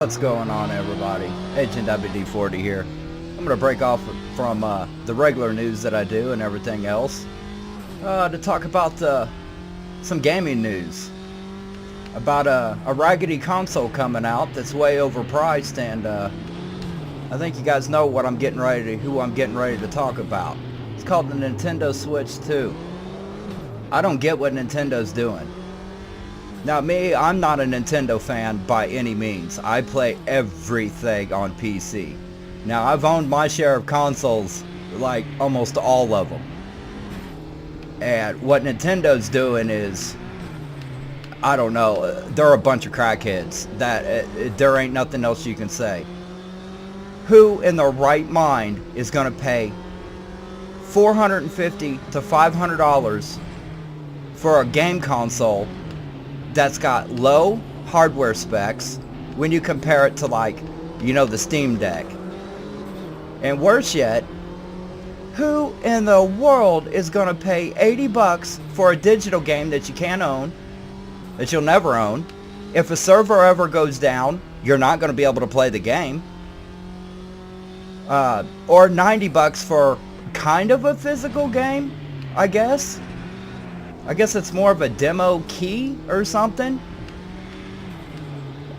What's going on, everybody? Agent WD-40 here. I'm going to break off from the regular news that I do and everything else to talk about some gaming news. About a raggedy console coming out that's way overpriced, and I think you guys know what who I'm getting ready to talk about. It's called the Nintendo Switch 2. I don't get what Nintendo's doing. Now me, I'm not a Nintendo fan by any means. I play everything on PC. Now I've owned my share of consoles, like almost all of them. And what Nintendo's doing is, I don't know, they're a bunch of crackheads. There ain't nothing else you can say. Who in their right mind is gonna pay $450 to $500 for a game console that's got low hardware specs when you compare it to, like, the Steam Deck? And worse yet, who in the world is gonna pay $80 for a digital game that you can't own, that you'll never own? If a server ever goes down, you're not gonna be able to play the game. Or $90 for kind of a physical game, I guess. I guess it's more of a demo key or something.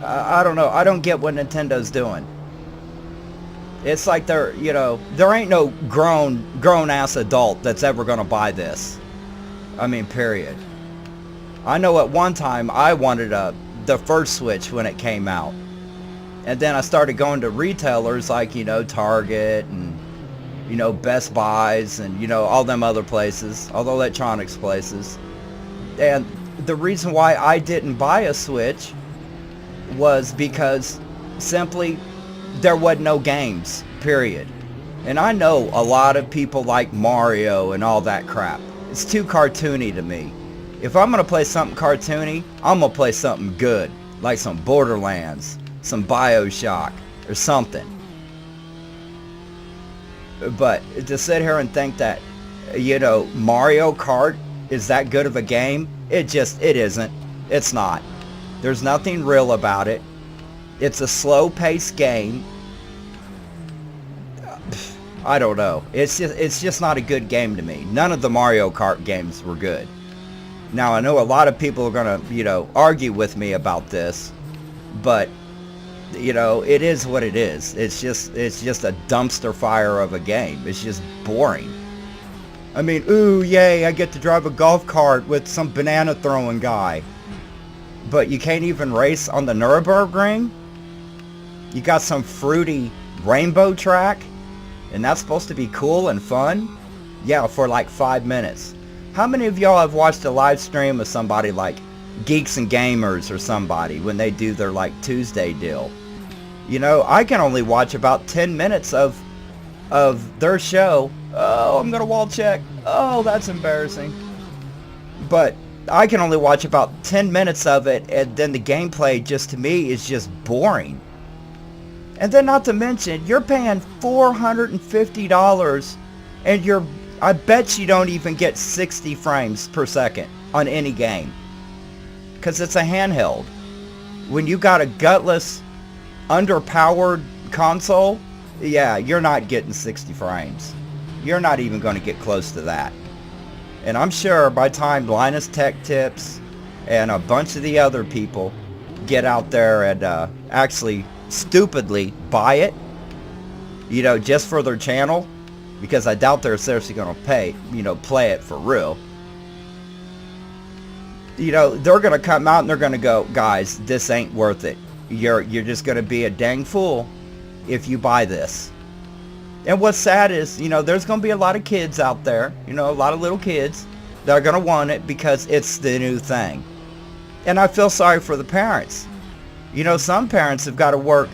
I don't know. I don't get what Nintendo's doing. It's like there ain't no grown-ass adult that's ever gonna buy this. I mean, period. I know at one time I wanted the first Switch when it came out. And then I started going to retailers like, Target and, Best Buys and, all them other places, all the electronics places. And the reason why I didn't buy a Switch was because simply there wasn't no games, period. And I know a lot of people like Mario and all that crap. It's too cartoony to me. If I'm going to play something cartoony, I'm going to play something good, like some Borderlands, some BioShock, or something. But to sit here and think that, Mario Kart is that good of a game, it isn't. It's not. There's nothing real about it. It's a slow-paced game. I don't know. It's just not a good game to me. None of the Mario Kart games were good. Now, I know a lot of people are gonna, argue with me about this, but it is what it is. It's just a dumpster fire of a game. It's just boring. I mean, ooh, yay, I get to drive a golf cart with some banana throwing guy. But you can't even race on the Nürburgring? You got some fruity rainbow track? And that's supposed to be cool and fun? Yeah, for like 5 minutes. How many of y'all have watched a live stream of somebody like Geeks and Gamers or somebody when they do their like Tuesday deal? I can only watch about 10 minutes of their show. Oh, I'm gonna wall check. Oh, that's embarrassing. But I can only watch about 10 minutes of it, and then the gameplay just, to me, is just boring. And then not to mention, you're paying $450 and I bet you don't even get 60 frames per second on any game. Because it's a handheld. When you got a gutless, underpowered console, yeah, you're not getting 60 frames. You're not even going to get close to that. And I'm sure by the time Linus Tech Tips and a bunch of the other people get out there and actually stupidly buy it, just for their channel, because I doubt they're seriously going to play it for real. They're going to come out and they're going to go, guys, this ain't worth it. You're just going to be a dang fool if you buy this. And what's sad is, there's going to be a lot of kids out there, a lot of little kids that are going to want it because it's the new thing. And I feel sorry for the parents. Some parents have got to work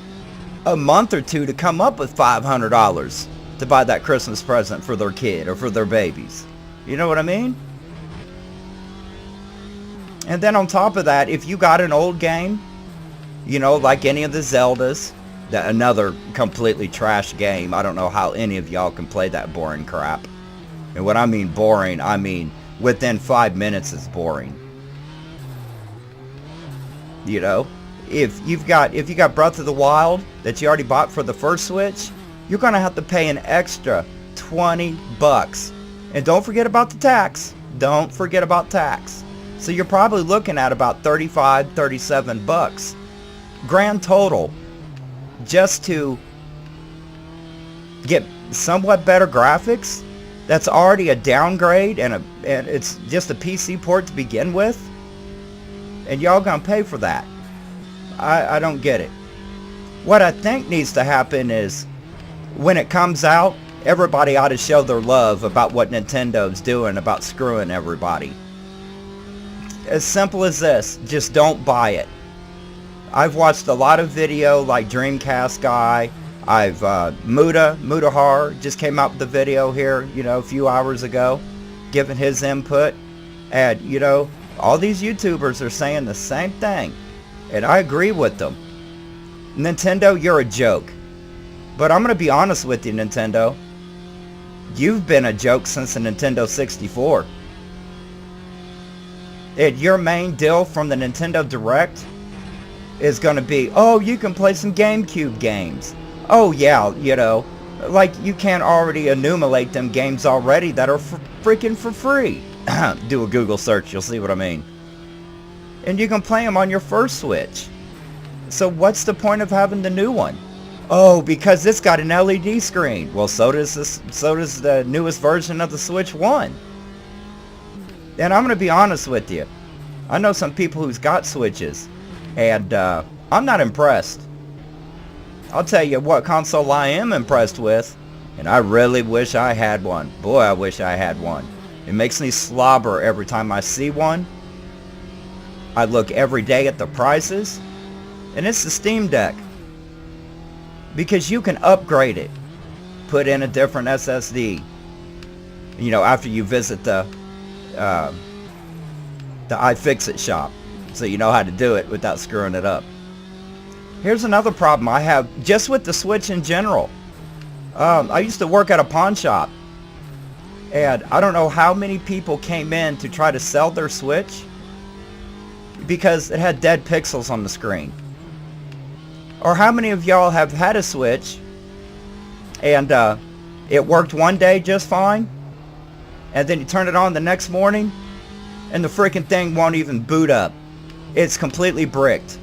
a month or two to come up with $500 to buy that Christmas present for their kid or for their babies. You know what I mean? And then on top of that, if you got an old game, like any of the Zeldas, another completely trash game. I don't know how any of y'all can play that boring crap. And when I mean boring, I mean within 5 minutes it's boring. if you got Breath of the Wild that you already bought for the first Switch, you're gonna have to pay an extra $20. And don't forget about the tax. Don't forget about tax. So you're probably looking at about 35, 37 bucks grand total just to get somewhat better graphics. That's already a downgrade, and it's just a PC port to begin with, and y'all gonna pay for that. I don't get it. What I think needs to happen is when it comes out, everybody ought to show their love about what Nintendo's doing about screwing everybody. As simple as this, just don't buy it. I've watched a lot of video like Dreamcast guy. I've Mudahar just came out with the video here, a few hours ago, giving his input, and all these YouTubers are saying the same thing, and I agree with them. Nintendo, you're a joke. But I'm gonna be honest with you, Nintendo. You've been a joke since the Nintendo 64. And your main deal from the Nintendo Direct is going to be, oh, you can play some GameCube games. Oh, yeah, like you can't already enumerate them games already that are freaking for free. Do a Google search, you'll see what I mean. And you can play them on your first Switch. So what's the point of having the new one? Oh, because it's got an LED screen. Well, so does the newest version of the Switch 1. And I'm going to be honest with you. I know some people who's got Switches, and I'm not impressed. I'll tell you what console I am impressed with, and I really wish I had one. Boy, I wish I had one. It makes me slobber every time I see one. I look every day at the prices, and it's the Steam Deck. Because you can upgrade it. Put in a different SSD. After you visit the iFixit shop, so you know how to do it without screwing it up. Here's another problem I have just with the Switch in general. I used to work at a pawn shop, and I don't know how many people came in to try to sell their Switch because it had dead pixels on the screen. Or how many of y'all have had a Switch and it worked one day just fine, and then you turn it on the next morning and the freaking thing won't even boot up. It's completely bricked.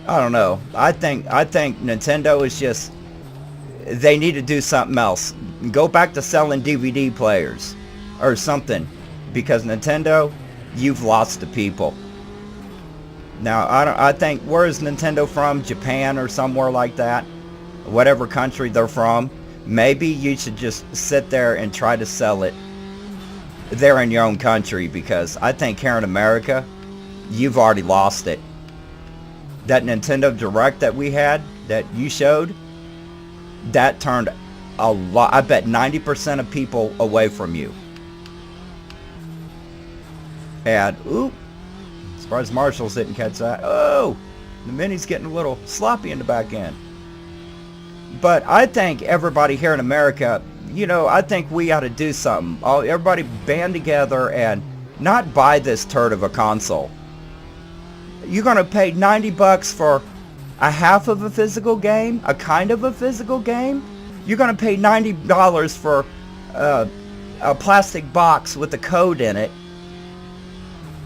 I don't know. I think Nintendo is just, they need to do something else. Go back to selling DVD players or something, because Nintendo, you've lost the people. Now, I think, where is Nintendo from? Japan or somewhere like that? Whatever country they're from. Maybe you should just sit there and try to sell it there in your own country, because I think here in America, you've already lost it. That Nintendo Direct that we had, that you showed, that turned a lot, I bet 90% of people away from you. And, ooh, surprised Marshalls didn't catch that. Oh, the Mini's getting a little sloppy in the back end. But I think everybody here in America, I think we ought to do something. Everybody band together and not buy this turd of a console. You're going to pay $90 for a half of a physical game, a kind of a physical game. You're going to pay $90 for a plastic box with a code in it.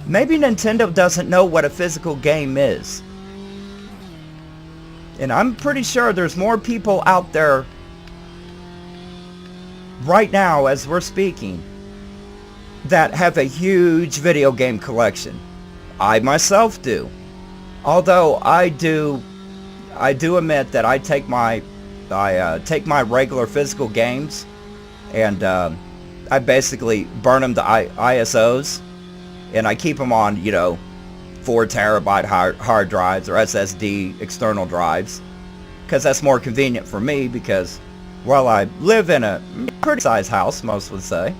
Maybe Nintendo doesn't know what a physical game is. And I'm pretty sure there's more people out there right now as we're speaking that have a huge video game collection. I myself do. Although I do admit that I take my regular physical games and I basically burn them to ISOs, and I keep them on 4 terabyte hard drives or SSD external drives, because that's more convenient for me, because while I live in a pretty sized house, most would say,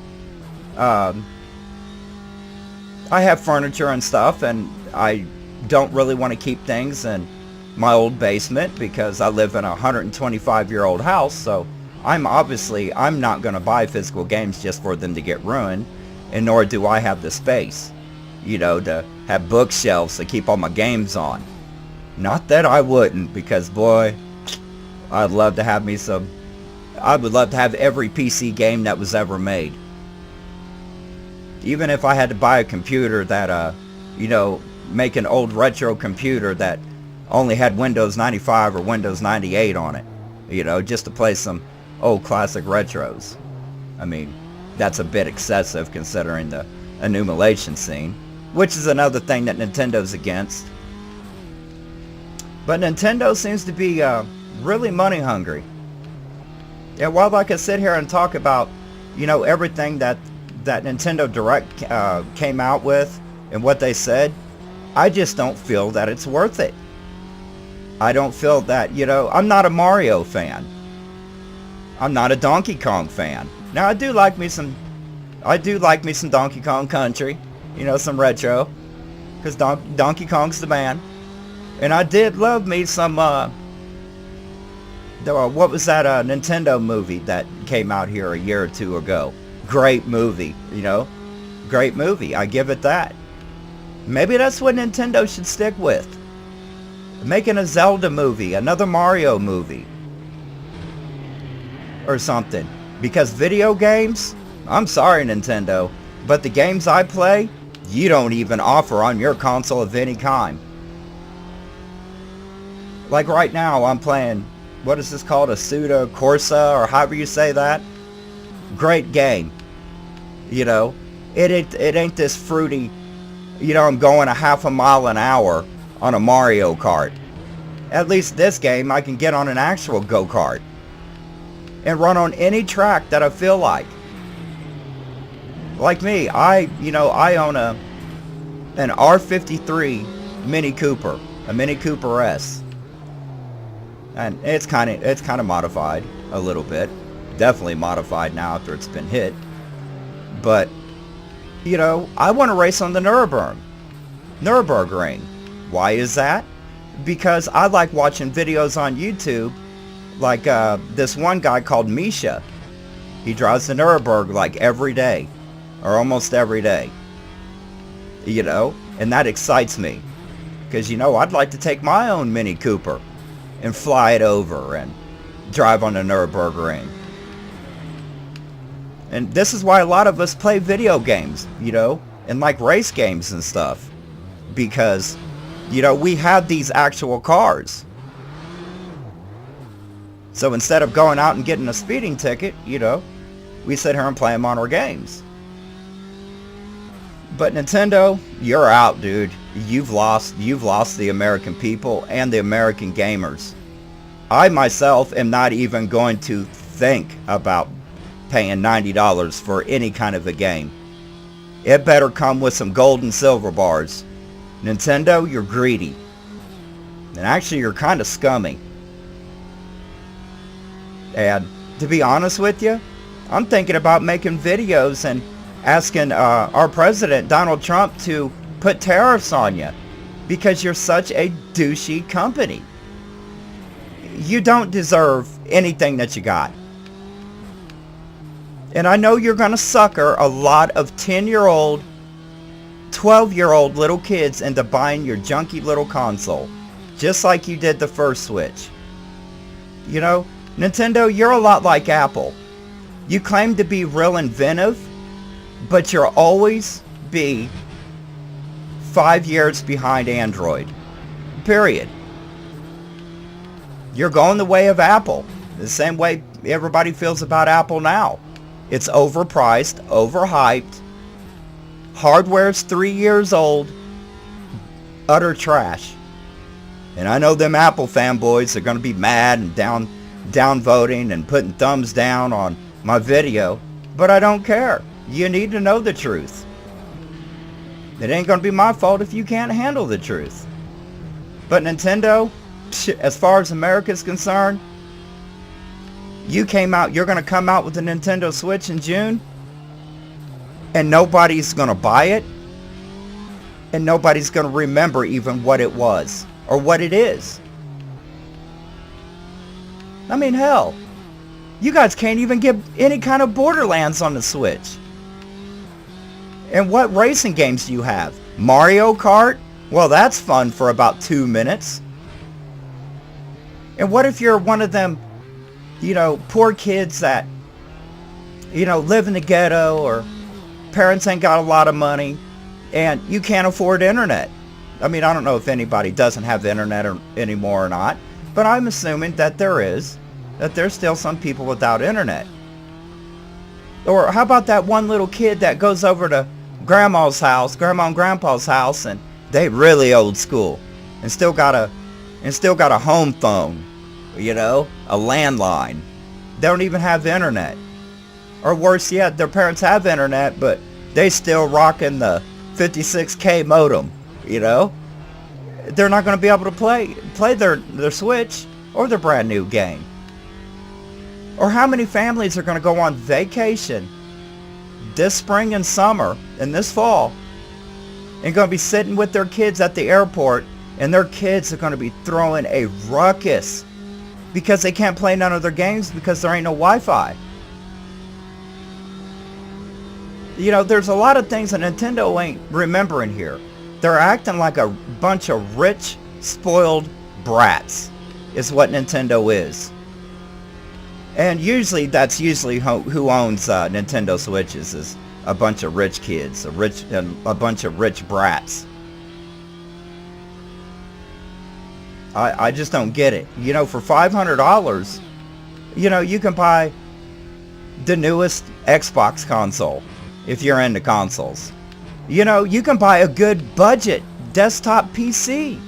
I have furniture and stuff, and I don't really want to keep things in my old basement because I live in a 125-year-old house, so I'm not going to buy physical games just for them to get ruined, and nor do I have the space, to have bookshelves to keep all my games on. Not that I wouldn't, because boy, I'd love to have me some. I would love to have every PC game that was ever made. Even if I had to buy a computer that, you know, make an old retro computer that only had Windows 95 or Windows 98 on it, you know, just to play some old classic retros. I mean, that's a bit excessive considering the emulation scene, which is another thing that Nintendo's against. But Nintendo seems to be really money hungry. Yeah, while I could sit here and talk about, you know, everything that Nintendo Direct came out with and what they said, I just don't feel that it's worth it. I don't feel that, you know, I'm not a Mario fan. I'm not a Donkey Kong fan. Now I do like me some Donkey Kong Country, you know, some retro, because Donkey Kong's the man. And I did love me some, what was that Nintendo movie that came out here a year or two ago? Great movie, you know, great movie. I give it that. Maybe that's what Nintendo should stick with. Making a Zelda movie, another Mario movie, or something. Because video games, I'm sorry Nintendo, but the games I play, you don't even offer on your console of any kind. Like right now, I'm playing, what is this called? Asuda Corsa, or however you say that. Great game. You know, it ain't this fruity, you know, I'm going a half a mile an hour on a Mario Kart. At least this game, I can get on an actual go-kart and run on any track that I feel like. Like me, I own an R53 Mini Cooper, a Mini Cooper S. And it's kind of modified a little bit. Definitely modified now after it's been hit. But, you know, I want to race on the Nürburgring. Why is that? Because I like watching videos on YouTube, like this one guy called Misha. He drives the Nürburgring like every day, or almost every day. You know, and that excites me. Because, you know, I'd like to take my own Mini Cooper and fly it over and drive on the Nürburgring. And this is why a lot of us play video games, you know, and like race games and stuff. Because, you know, we have these actual cars. So instead of going out and getting a speeding ticket, you know, we sit here and play them on our games. But Nintendo, you're out, dude. You've lost the American people and the American gamers. I myself am not even going to think about paying $90 for any kind of a game. It better come with some gold and silver bars. Nintendo, you're greedy. And actually, you're kind of scummy. And to be honest with you, I'm thinking about making videos and asking our president, Donald Trump, to put tariffs on you. Because you're such a douchey company. You don't deserve anything that you got. And I know you're going to sucker a lot of 10-year-old, 12-year-old little kids into buying your junky little console. Just like you did the first Switch. You know, Nintendo, you're a lot like Apple. You claim to be real inventive, but you'll always be 5 years behind Android. Period. You're going the way of Apple. The same way everybody feels about Apple now. It's overpriced, overhyped. Hardware's 3 years old. Utter trash. And I know them Apple fanboys are going to be mad and downvoting and putting thumbs down on my video. But I don't care. You need to know the truth. It ain't going to be my fault if you can't handle the truth. But Nintendo, as far as America's concerned, you're going to come out with the Nintendo Switch in June, and nobody's going to buy it, and nobody's going to remember even what it was, or what it is. I mean, hell, you guys can't even get any kind of Borderlands on the Switch. And what racing games do you have? Mario Kart? Well, that's fun for about 2 minutes. And what if you're one of them, poor kids that, live in the ghetto, or parents ain't got a lot of money and you can't afford internet? I mean, I don't know if anybody doesn't have the internet anymore or not, but I'm assuming that there's still some people without internet. Or how about that one little kid that goes over to grandma and grandpa's house, and they really old school and still got a home phone, a landline. They don't even have the internet. Or worse yet, their parents have internet, but they still rocking the 56K modem, They're not going to be able to play their Switch or their brand new game. Or how many families are going to go on vacation this spring and summer and this fall and going to be sitting with their kids at the airport, and their kids are going to be throwing a ruckus because they can't play none of their games because there ain't no Wi-Fi. There's a lot of things that Nintendo ain't remembering here. They're acting like a bunch of rich, spoiled brats is what Nintendo is. And that's usually who owns Nintendo Switches, is a bunch of rich kids, a bunch of rich brats. I just don't get it. For $500, you can buy the newest Xbox console if you're into consoles. You can buy a good budget desktop PC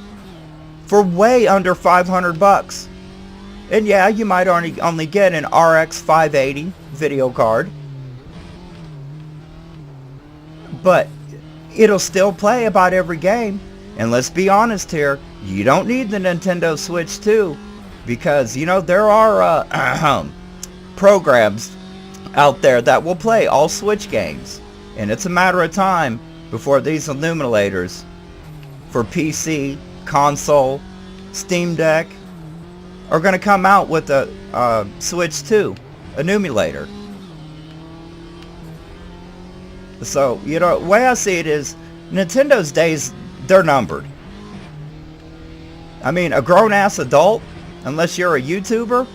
for way under $500. And yeah, you might only get an RX 580 video card, but it'll still play about every game. And let's be honest here, you don't need the Nintendo Switch 2, because there are programs out there that will play all Switch games, and it's a matter of time before these emulators for PC, console, Steam Deck are going to come out with a Switch 2, an emulator. So, the way I see it is, Nintendo's days, they're numbered. I mean, a grown-ass adult, unless you're a YouTuber,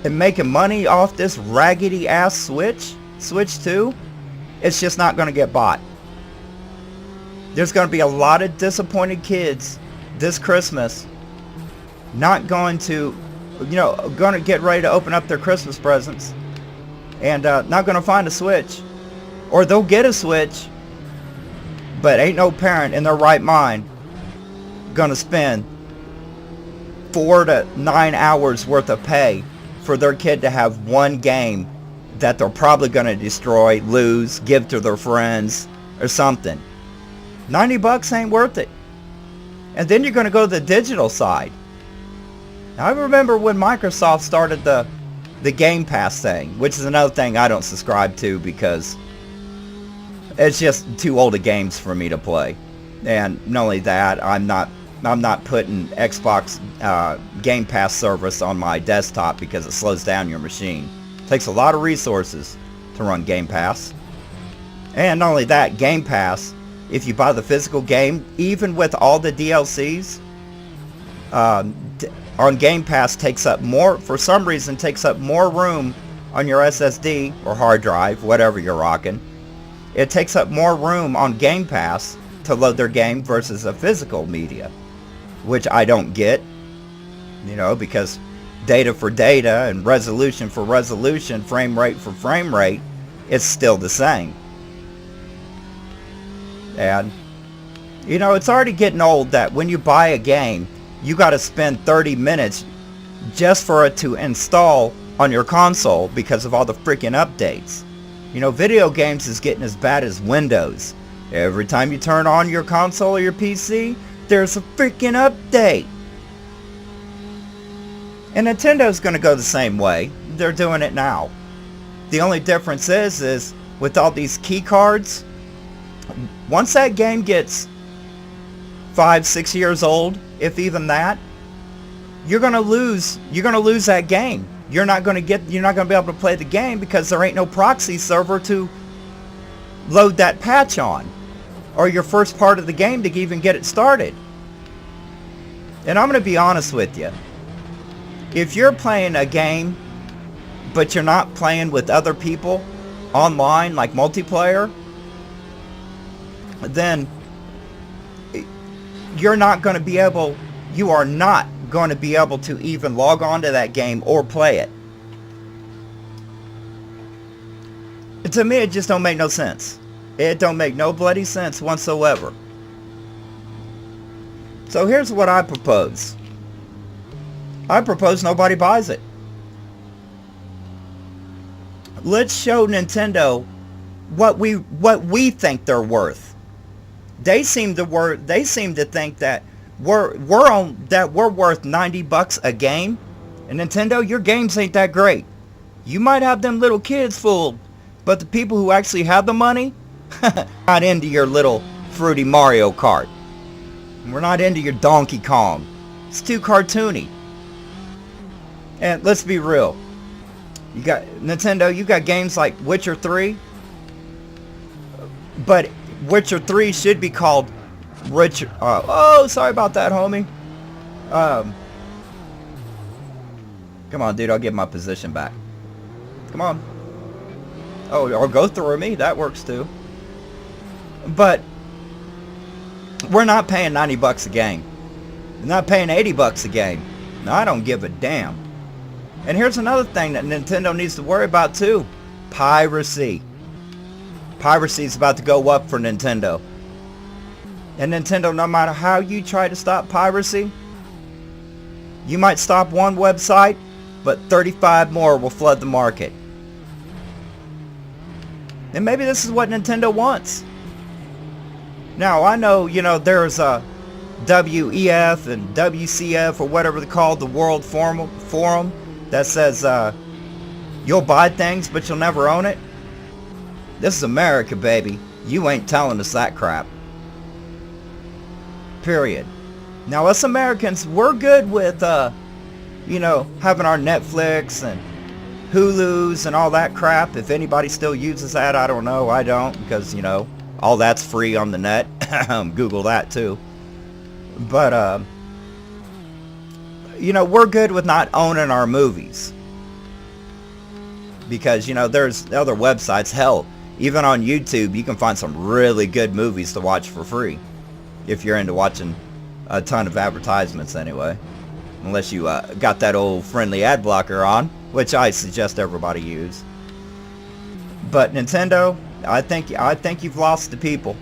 and making money off this raggedy-ass Switch 2, it's just not going to get bought. There's going to be a lot of disappointed kids this Christmas not going to, going to get ready to open up their Christmas presents and not going to find a Switch. Or they'll get a Switch, but ain't no parent in their right mind going to spend 4 to 9 hours worth of pay for their kid to have one game that they're probably going to destroy, lose, give to their friends, or something. $90 ain't worth it. And then you're going to go to the digital side. Now, I remember when Microsoft started the Game Pass thing, which is another thing I don't subscribe to because it's just too old of games for me to play. And not only that, I'm not putting Xbox Game Pass service on my desktop because it slows down your machine. It takes a lot of resources to run Game Pass. And not only that, Game Pass, if you buy the physical game, even with all the DLCs, on Game Pass for some reason takes up more room on your SSD or hard drive, whatever you're rocking. It takes up more room on Game Pass to load their game versus a physical media, which I don't get, because data for data and resolution for resolution, frame rate for frame rate, it's still the same. And, it's already getting old that when you buy a game, you got to spend 30 minutes just for it to install on your console because of all the freaking updates. Video games is getting as bad as Windows. Every time you turn on your console or your PC, there's a freaking update. And Nintendo's going to go the same way. They're doing it now. The only difference is with all these key cards, once that game gets 5-6 years old, if even that, you're going to lose that game. You're not going to be able to play the game because there ain't no proxy server to load that patch on. or your first part of the game to even get it started. And I'm going to be honest with you. If you're playing a game, but you're not playing with other people online, like multiplayer, then you are not going to be able to even log on to that game or play it. To me, it just don't make no sense. It don't make no bloody sense whatsoever. So here's what I propose. I propose nobody buys it. Let's show Nintendo what we think they're worth. They seem to think that we're worth $90 a game. And Nintendo, your games ain't that great. You might have them little kids fooled, but the people who actually have the money, not into your little fruity Mario Kart. We're not into your Donkey Kong. It's too cartoony. And let's be real. You got Nintendo, you got games like Witcher 3. But Witcher 3 should be called Richard. Oh, sorry about that, homie. Come on, dude. I'll get my position back. Come on. Oh, or go through me. That works too. But we're not paying $90 a game. We're not paying $80 a game. No, I don't give a damn. And here's another thing that Nintendo needs to worry about too. Piracy. Piracy is about to go up for Nintendo. And Nintendo, no matter how you try to stop piracy, you might stop one website, but 35 more will flood the market. And maybe this is what Nintendo wants. Now, I know, there's a WEF and WCF or whatever they're called, the World Forum, that says you'll buy things, but you'll never own it. This is America, baby. You ain't telling us that crap. Period. Now, us Americans, we're good with, having our Netflix and Hulu's and all that crap. If anybody still uses that, I don't know. I don't, because, all that's free on the net. Google that, too. But, we're good with not owning our movies. Because, there's other websites. Hell, even on YouTube, you can find some really good movies to watch for free. If you're into watching a ton of advertisements anyway. Unless you got that old friendly ad blocker on, which I suggest everybody use. But Nintendo, I think you've lost the people.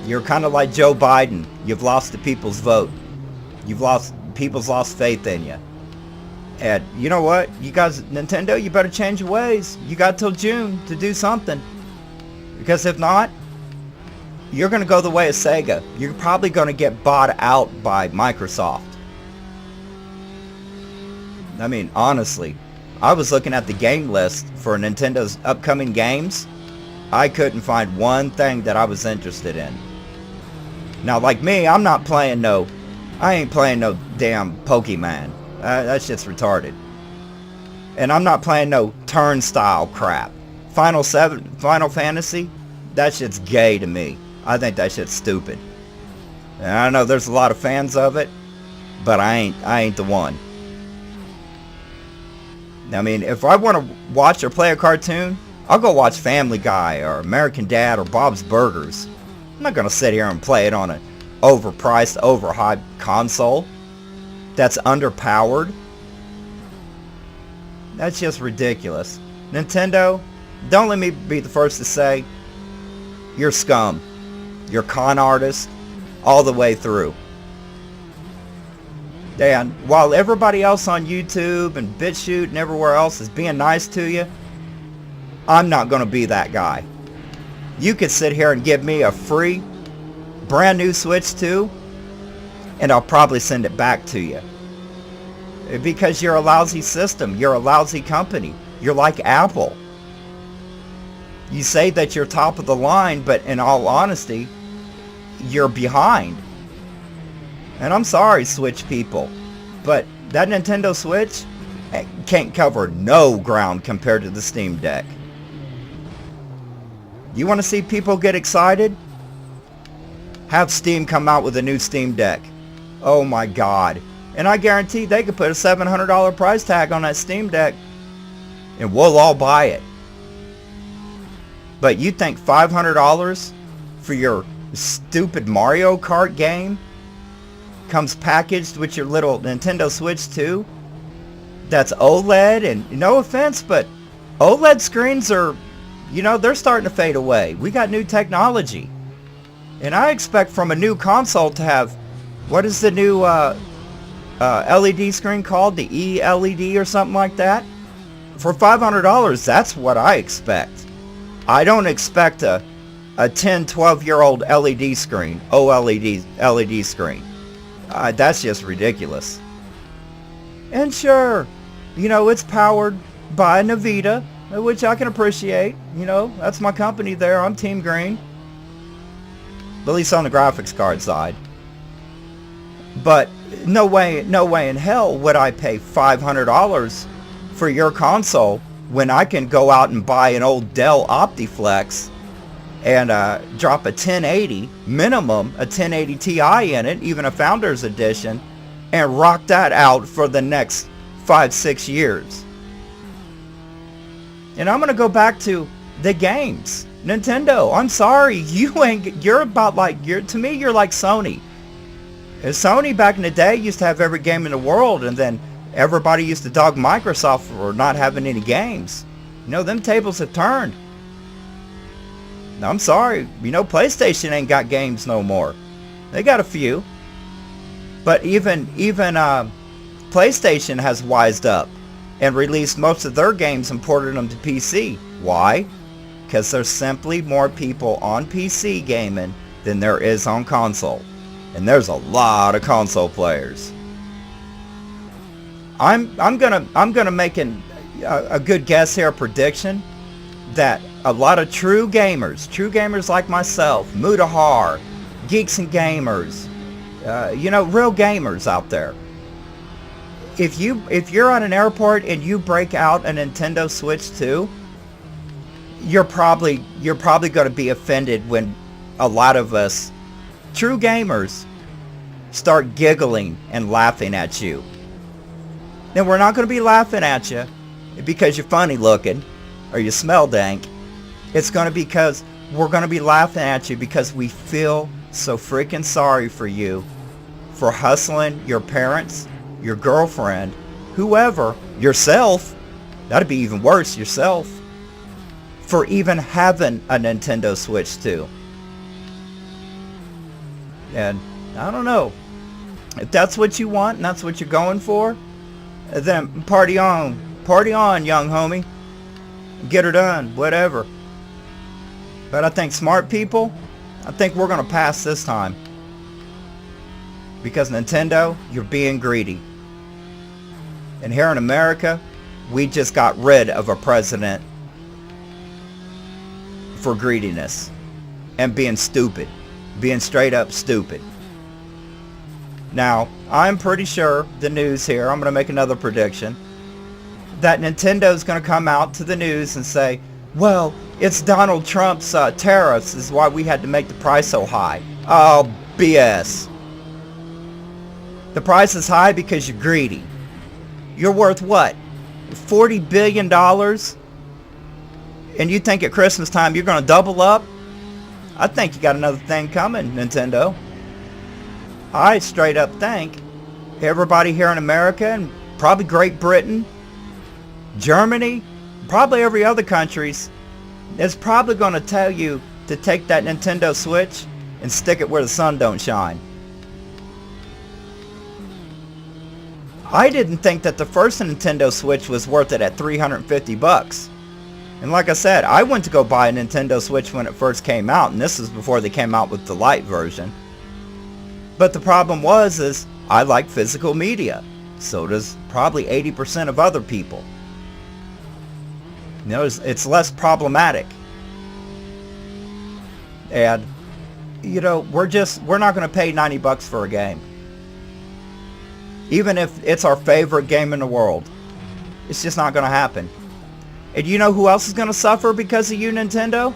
You're kind of like Joe Biden. You've lost the people's vote. People's lost faith in you. And you know what? You guys, Nintendo, you better change your ways. You got till June to do something. Because if not, you're going to go the way of Sega. You're probably going to get bought out by Microsoft. I mean, honestly, I was looking at the game list for Nintendo's upcoming games. I couldn't find one thing that I was interested in. Now, like me, I ain't playing no damn Pokemon. That shit's retarded. And I'm not playing no turnstile crap. Final Fantasy, that shit's gay to me. I think that shit's stupid. And I know there's a lot of fans of it, but I ain't the one. I mean, if I want to watch or play a cartoon, I'll go watch Family Guy or American Dad or Bob's Burgers. I'm not going to sit here and play it on an overpriced, overhyped console that's underpowered. That's just ridiculous. Nintendo, don't let me be the first to say you're scum. You're con artist all the way through. And while everybody else on YouTube and BitChute and everywhere else is being nice to you, I'm not going to be that guy. You could sit here and give me a free, brand new Switch 2, and I'll probably send it back to you. Because you're a lousy system. You're a lousy company. You're like Apple. You say that you're top of the line, but in all honesty, you're behind. And I'm sorry, Switch people, but that Nintendo Switch can't cover no ground compared to the Steam Deck. You want to see people get excited? Have Steam come out with a new Steam Deck. Oh my God. And I guarantee they could put a $700 price tag on that Steam Deck and we'll all buy it. But you think $500 for your stupid Mario Kart game comes packaged with your little Nintendo Switch 2? That's OLED, and no offense, but OLED screens are, they're starting to fade away. We got new technology. And I expect from a new console to have, what is the new LED screen called? The eLED or something like that? For $500, that's what I expect. I don't expect a 10, 12-year-old LED screen, OLED LED screen. That's just ridiculous. And sure, it's powered by Nvidia, which I can appreciate. That's my company there. I'm Team Green. At least on the graphics card side. But no way in hell would I pay $500 for your console when I can go out and buy an old Dell Optiflex and drop a 1080, minimum a 1080 Ti in it, even a Founders Edition, and rock that out for the next 5-6 years. And I'm going to go back to the games. Nintendo, I'm sorry, you're to me you're like Sony. Sony back in the day used to have every game in the world, and then everybody used to dog Microsoft for not having any games. Them tables have turned. I'm sorry, PlayStation ain't got games no more. They got a few. But even PlayStation has wised up and released most of their games and ported them to PC. Why? Because there's simply more people on PC gaming than there is on console. And there's a lot of console players. I'm gonna make a good guess here, a prediction, that a lot of true gamers like myself, Mudahar, Geeks and Gamers, real gamers out there. If you're at an airport and you break out a Nintendo Switch 2, you're probably going to be offended when a lot of us true gamers start giggling and laughing at you. Now, we're not going to be laughing at you because you're funny looking or you smell dank. It's going to be because we're going to be laughing at you because we feel so freaking sorry for you for hustling your parents, your girlfriend, whoever, yourself. That'd be even worse, yourself, for even having a Nintendo Switch 2. And I don't know. If that's what you want and that's what you're going for, then party on. Party on, young homie. Get her done, whatever. But I think smart people, I think we're going to pass this time. Because Nintendo, you're being greedy. And here in America, we just got rid of a president for greediness and being stupid. Being straight up stupid. Now, I'm pretty sure the news here, I'm going to make another prediction, that Nintendo's going to come out to the news and say, well, it's Donald Trump's tariffs is why we had to make the price so high. Oh, BS. The price is high because you're greedy. You're worth what? $40 billion? And you think at Christmas time you're going to double up? I think you got another thing coming, Nintendo. I straight up think everybody here in America and probably Great Britain, Germany, probably every other countries is probably going to tell you to take that Nintendo Switch and stick it where the sun don't shine. I didn't think that the first Nintendo Switch was worth it at $350. And like I said, I went to go buy a Nintendo Switch when it first came out, and this is before they came out with the Lite version. But the problem is I like physical media. So does probably 80% of other people. It's less problematic. And, we're not going to pay $90 for a game. Even if it's our favorite game in the world. It's just not going to happen. And you know who else is going to suffer because of you, Nintendo?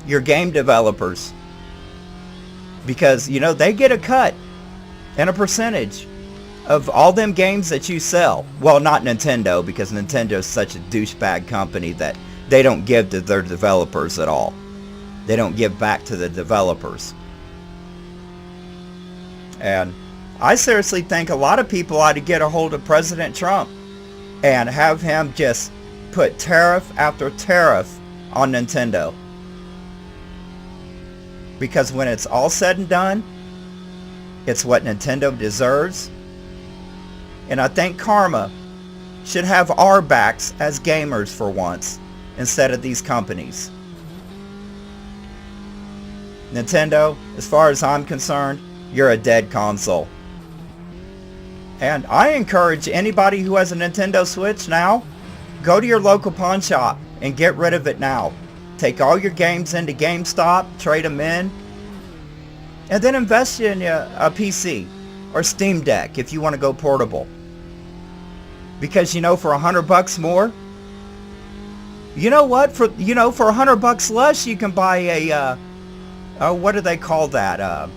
your game developers. Because, you know, they get a cut and a percentage of all them games that you sell. Well, not Nintendo, because Nintendo is such a douchebag company that they don't give to their developers at all. They don't give back to the developers. And I seriously think a lot of people ought to get a hold of President Trump and have him just put tariff after tariff on Nintendo. Because when it's all said and done, it's what Nintendo deserves. And I think karma should have our backs as gamers for once, instead of these companies. Nintendo, as far as I'm concerned, you're a dead console. And I encourage anybody who has a Nintendo Switch now, go to your local pawn shop and get rid of it now. Take all your games into GameStop, trade them in, and then invest in a PC or Steam Deck if you want to go portable. Because, you know, for $100 more, you know what? For $100 less, you can buy a what do they call that?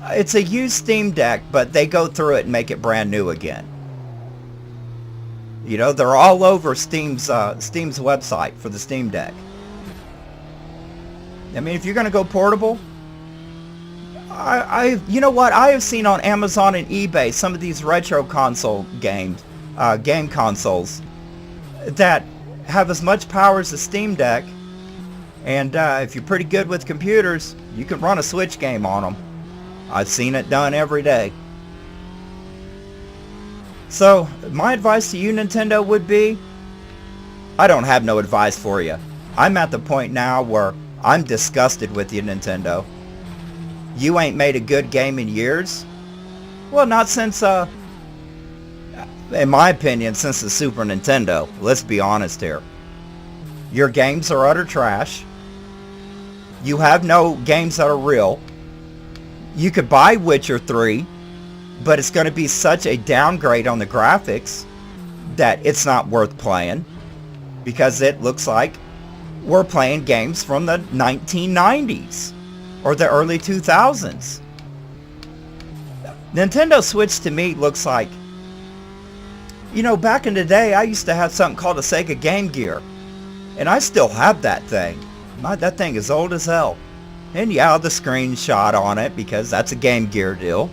It's a used Steam Deck, but they go through it and make it brand new again. You know, they're all over Steam's website for the Steam Deck. I mean, if you're going to go portable, you know what? I have seen on Amazon and eBay some of these retro console game consoles that have as much power as the Steam Deck. And if you're pretty good with computers, you can run a Switch game on them. I've seen it done every day. So, my advice to you, Nintendo, would be, I don't have no advice for you. I'm at the point now where I'm disgusted with you, Nintendo. You ain't made a good game in years. Well, not since, in my opinion, since the Super Nintendo. Let's be honest here. Your games are utter trash. You have no games that are real. You could buy Witcher 3, but it's going to be such a downgrade on the graphics that it's not worth playing, because it looks like we're playing games from the 1990s or the early 2000s. Nintendo Switch to me looks like, you know, back in the day I used to have something called a Sega Game Gear, and I still have that thing. That thing is old as hell. And yeah, the screenshot on it, because that's a Game Gear deal.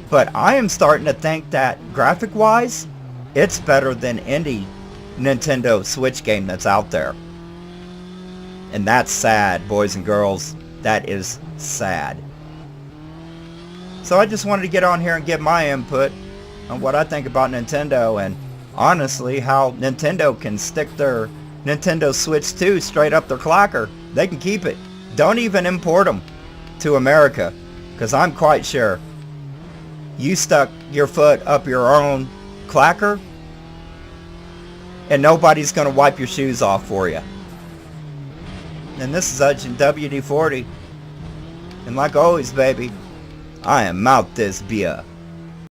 But I am starting to think that graphic-wise, it's better than any Nintendo Switch game that's out there. And that's sad, boys and girls. That is sad. So I just wanted to get on here and give my input on what I think about Nintendo, and honestly how Nintendo can stick their Nintendo Switch 2 straight up their clacker. They can keep it. Don't even import them to America, because I'm quite sure you stuck your foot up your own clacker and nobody's going to wipe your shoes off for you. And this is Agent WD-40, and like always, baby, I am out this beer.